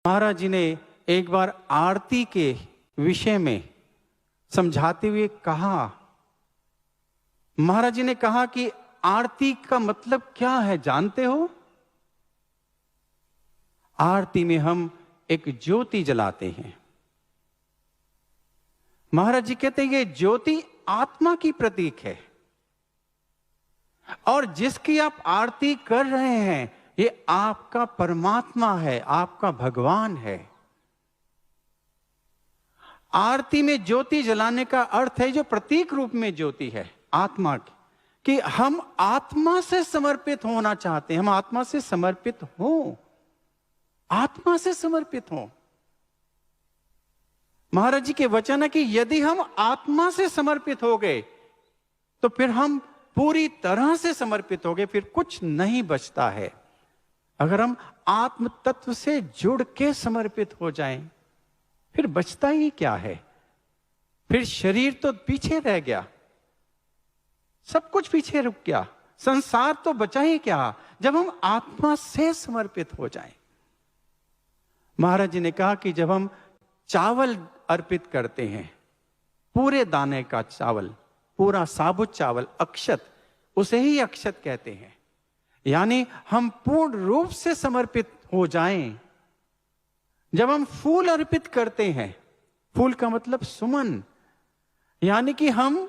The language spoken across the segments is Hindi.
महाराज जी ने एक बार आरती के विषय में समझाते हुए कहा, महाराज जी ने कहा कि आरती का मतलब क्या है जानते हो? आरती में हम एक ज्योति जलाते हैं। महाराज जी कहते हैं ये ज्योति आत्मा की प्रतीक है और जिसकी आप आरती कर रहे हैं ये आपका परमात्मा है, आपका भगवान है। आरती में ज्योति जलाने का अर्थ है जो प्रतीक रूप में ज्योति है आत्मा की, कि हम आत्मा से समर्पित होना चाहते हैं। हम आत्मा से समर्पित हो, आत्मा से समर्पित हो। महाराज जी के वचन है कि यदि हम आत्मा से समर्पित हो गए तो फिर हम पूरी तरह से समर्पित हो गए, फिर कुछ नहीं बचता है। अगर हम आत्म तत्व से जुड़ के समर्पित हो जाएं, फिर बचता ही क्या है? फिर शरीर तो पीछे रह गया, सब कुछ पीछे रुक गया, संसार तो बचा ही क्या जब हम आत्मा से समर्पित हो जाएं। महाराज जी ने कहा कि जब हम चावल अर्पित करते हैं, पूरे दाने का चावल, पूरा साबुत चावल, अक्षत, उसे ही अक्षत कहते हैं, यानी हम पूर्ण रूप से समर्पित हो जाएं। जब हम फूल अर्पित करते हैं, फूल का मतलब सुमन, यानी कि हम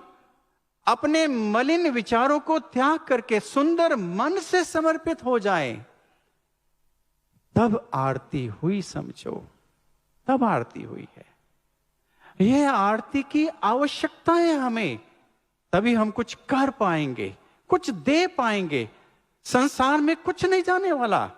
अपने मलिन विचारों को त्याग करके सुंदर मन से समर्पित हो जाएं, तब आरती हुई, समझो, तब आरती हुई है। यह आरती की आवश्यकता है हमें, तभी हम कुछ कर पाएंगे, कुछ दे पाएंगे। संसार में कुछ नहीं जाने वाला।